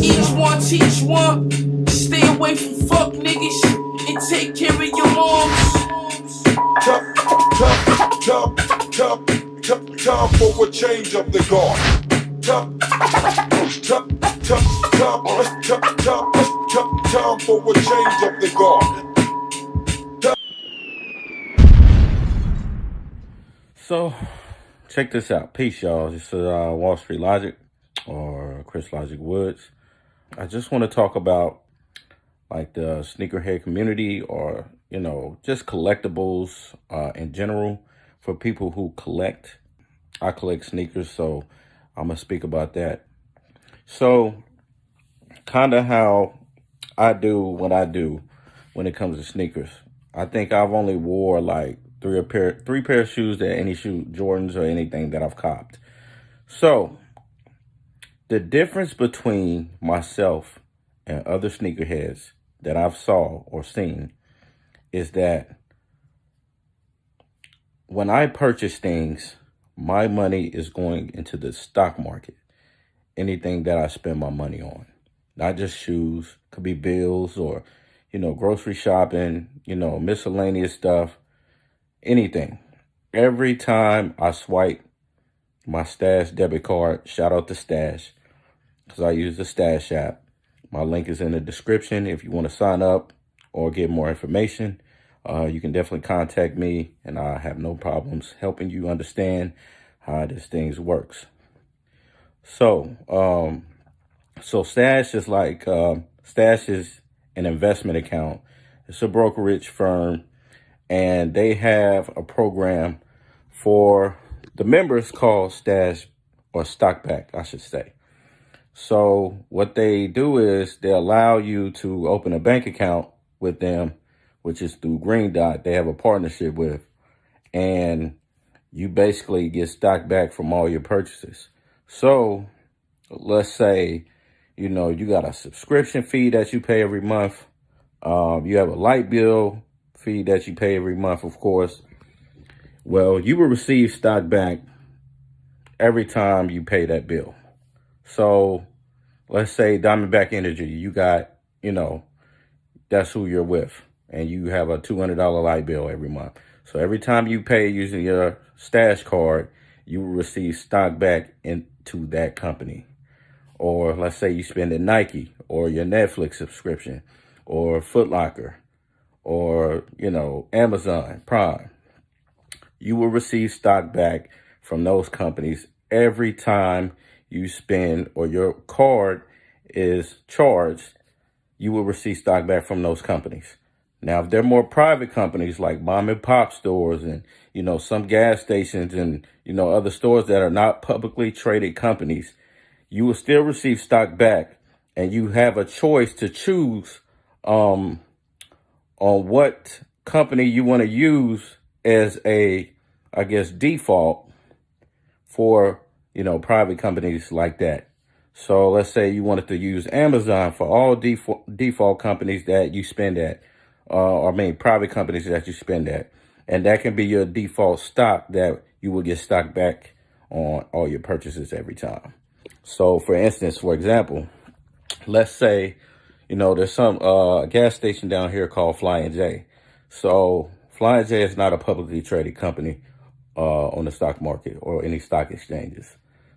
Each one teach one. Stay away from fuck niggas and take care of your moms. Time for a change of the guard. Time for a change of the guard. So, check this out. Peace, y'all. This is Wall Street Logic, or Chris Logic Woods. I just want to talk about like the sneakerhead community, or, you know, just collectibles in general for people who collect. I collect sneakers, so I'm going to speak about that. So, kind of how I do what I do when it comes to sneakers. I think I've only wore like three pair of shoes, that any shoe, Jordans or anything that I've copped. So the difference between myself and other sneakerheads that I've saw or seen is that when I purchase things, my money is going into the stock market. Anything that I spend my money on, not just shoes, could be bills or, you know, grocery shopping, you know, miscellaneous stuff, anything. Every time I swipe my Stash debit card, shout out to Stash, because I use the Stash app. My link is in the description. If you want to sign up or get more information, you can definitely contact me, and I have no problems helping you understand how this thing works. So, Stash is like, Stash is an investment account. It's a brokerage firm, and they have a program for the members called Stash, or Stockback, I should say. So what they do is they allow you to open a bank account with them, which is through Green Dot. They have a partnership with, and you basically get stock back from all your purchases. So let's say, you know, you got a subscription fee that you pay every month. You have a light bill fee that you pay every month, of course. Well, you will receive stock back every time you pay that bill. So let's say Diamondback Energy, you got, you know, that's who you're with, and you have a $200 light bill every month. So every time you pay using your Stash card, you will receive stock back into that company. Or let's say you spend at Nike, or your Netflix subscription, or Foot Locker, or, you know, Amazon Prime. You will receive stock back from those companies every time you spend, or your card is charged. You will receive stock back from those companies. Now, if they're more private companies like mom and pop stores and, you know, some gas stations and, you know, other stores that are not publicly traded companies, you will still receive stock back, and you have a choice to choose on what company you want to use as a, I guess, default for, you know, private companies like that. So let's say you wanted to use Amazon for all default companies that you spend at, or private companies that you spend at. And that can be your default stock that you will get stock back on all your purchases every time. So for instance, for example, let's say, you know, there's some gas station down here called Flying J. So Flying J is not a publicly traded company on the stock market or any stock exchanges.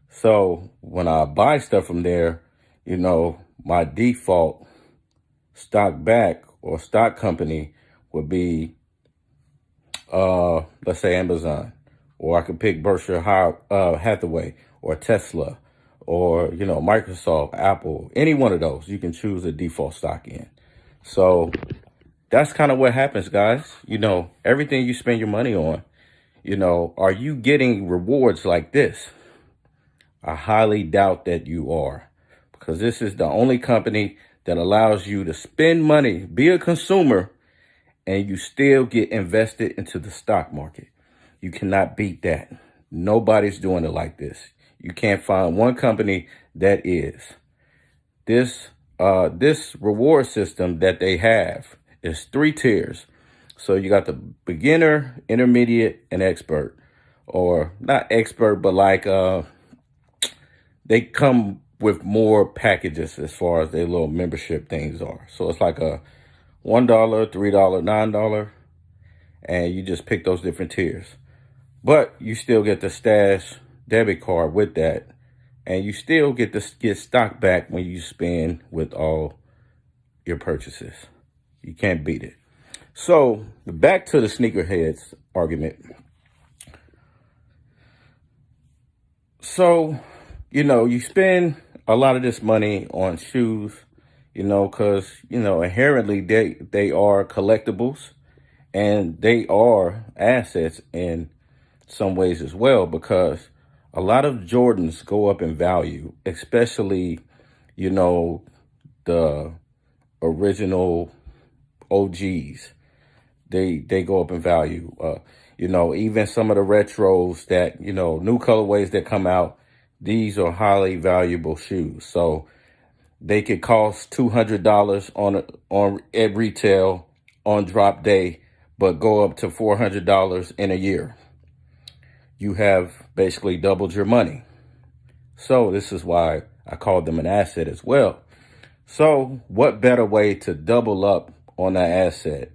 So when I buy stuff from there, you know, my default stock back or stock company would be, let's say Amazon, or I could pick Berkshire Hathaway, or Tesla, or, you know, Microsoft, Apple, any one of those. You can choose a default stock in. So that's kind of what happens, guys. You know, everything you spend your money on, you know, are you getting rewards like this? I highly doubt that you are, because this is the only company that allows you to spend money, be a consumer, and you still get invested into the stock market. You cannot beat that. Nobody's doing it like this. You can't find one company that is. This reward system that they have is 3 tiers. So you got the beginner, intermediate, and expert. Or not expert, but like they come with more packages as far as their little membership things are. So it's like a $1, $3, $9, and you just pick those different tiers. But you still get the Stash debit card with that, and you still get to get stock back when you spend with all your purchases. You can't beat it. So back to the sneakerheads argument. So, you spend a lot of this money on shoes, because, inherently they are collectibles, and they are assets in some ways as well, because a lot of Jordans go up in value, especially, the original OGs. They go up in value. Even some of the retros that, new colorways that come out, these are highly valuable shoes. So they could cost $200 on at retail on drop day, but go up to $400 in a year. You have basically doubled your money. So this is why I called them an asset as well. So what better way to double up on that asset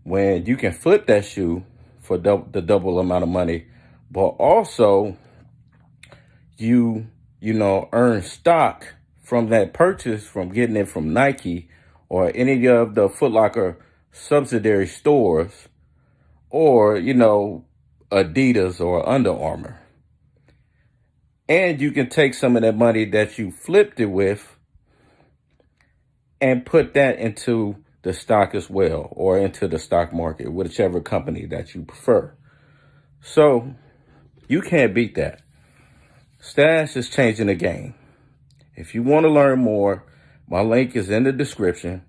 when you can flip that shoe for the double amount of money, but also you earn stock from that purchase, from getting it from Nike or any of the Foot Locker subsidiary stores, or Adidas or Under Armour. And you can take some of that money that you flipped it with and put that into the stock as well, or into the stock market, whichever company that you prefer. So you can't beat that. Stash is changing the game. If you want to learn more, my link is in the description.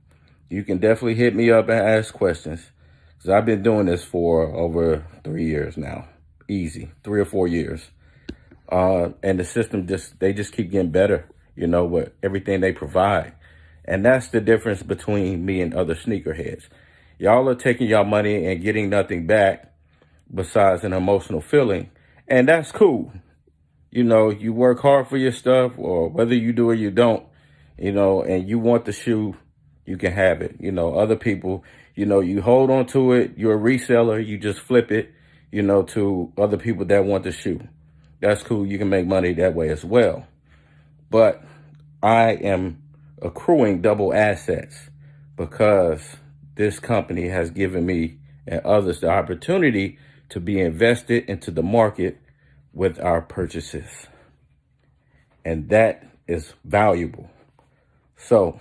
You can definitely hit me up and ask questions, because I've been doing this for over 3 years now. Easy, 3 or 4 years. And the system they just keep getting better, with everything they provide. And that's the difference between me and other sneakerheads. Y'all are taking y'all money and getting nothing back besides an emotional feeling. And that's cool. You work hard for your stuff, or whether you do or you don't, and you want the shoe, you can have it. Other people, you hold on to it. You're a reseller. You just flip it, to other people that want the shoe. That's cool. You can make money that way as well. But I am accruing double assets because this company has given me and others the opportunity to be invested into the market with our purchases. And that is valuable. So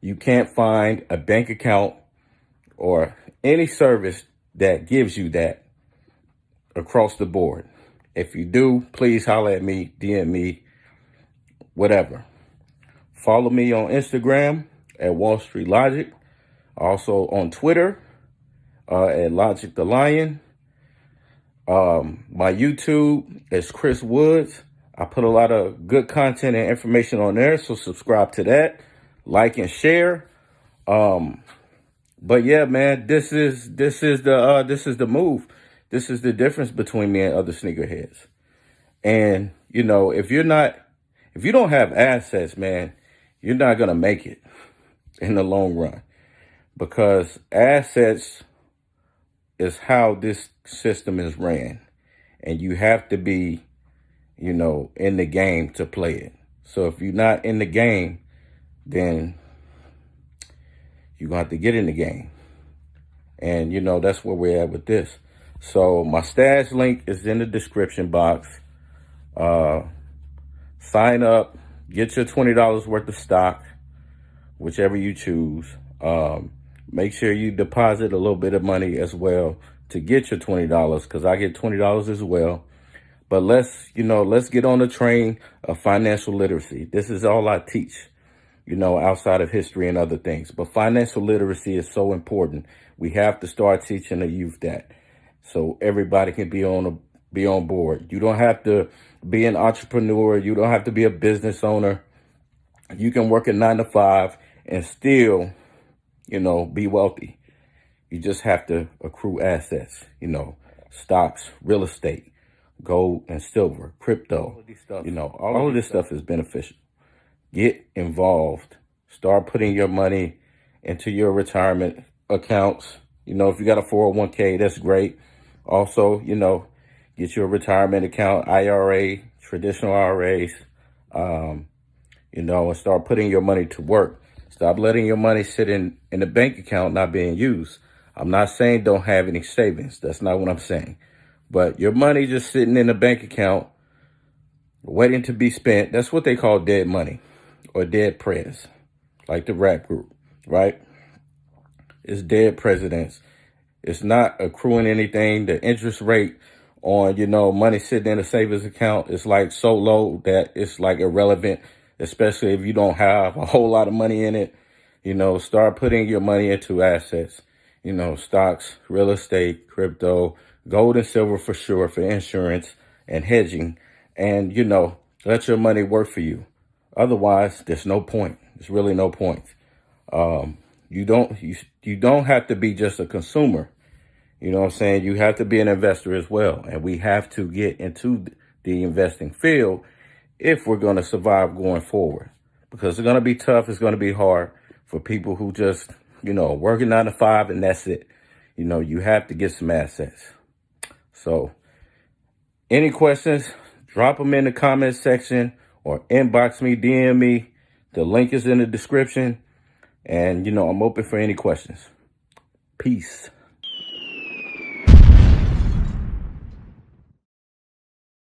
you can't find a bank account or any service that gives you that across the board. If you do, please holler at me, DM me, whatever. Follow me on Instagram at Wall Street Logic. Also on Twitter at Logic the Lion. My YouTube is Chris Woods. I put a lot of good content and information on there, so subscribe to that, like and share. But yeah, man, this is the move. This is the difference between me and other sneakerheads. And if you don't have assets, man, you're not gonna make it in the long run, because assets is how this system is ran, and you have to be, in the game to play it. So if you're not in the game, then you're gonna have to get in the game. And that's where we're at with this. So my Stash link is in the description box. Sign up, get your $20 worth of stock, whichever you choose. Make sure you deposit a little bit of money as well to get your $20, because I get $20 as well. But let's get on the train of financial literacy. This is all I teach, outside of history and other things. But financial literacy is so important. We have to start teaching the youth that, so everybody can be on board. You don't have to be an entrepreneur. You don't have to be a business owner. You can work a 9 to 5 and still, be wealthy. You just have to accrue assets, stocks, real estate, gold and silver, crypto. You know, all of this stuff is beneficial. Get involved. Start putting your money into your retirement accounts. You know, if you got a 401k, that's great. Also, you know, get your retirement account, IRA, traditional IRAs, you know, and start putting your money to work. Stop letting your money sit in the bank account not being used. I'm not saying don't have any savings. That's not what I'm saying. But your money just sitting in a bank account, waiting to be spent, that's what they call dead money or dead prez, like the rap group, right? It's dead presidents. It's not accruing anything. The interest rate on, you know, money sitting in a savings account is like so low that it's like irrelevant, especially if you don't have a whole lot of money in it. You know, start putting your money into assets, you know, stocks, real estate, crypto, gold and silver for sure, for insurance and hedging. And, you know, let your money work for you. Otherwise, there's no point. There's really no point. You don't have to be just a consumer. You know what I'm saying? You have to be an investor as well. And we have to get into the investing field if we're going to survive going forward. Because it's going to be tough. It's going to be hard for people who just, you know, working 9 to 5 and that's it. You know, you have to get some assets. So any questions, drop them in the comment section or inbox me, DM me. The link is in the description. And, you know, I'm open for any questions. Peace.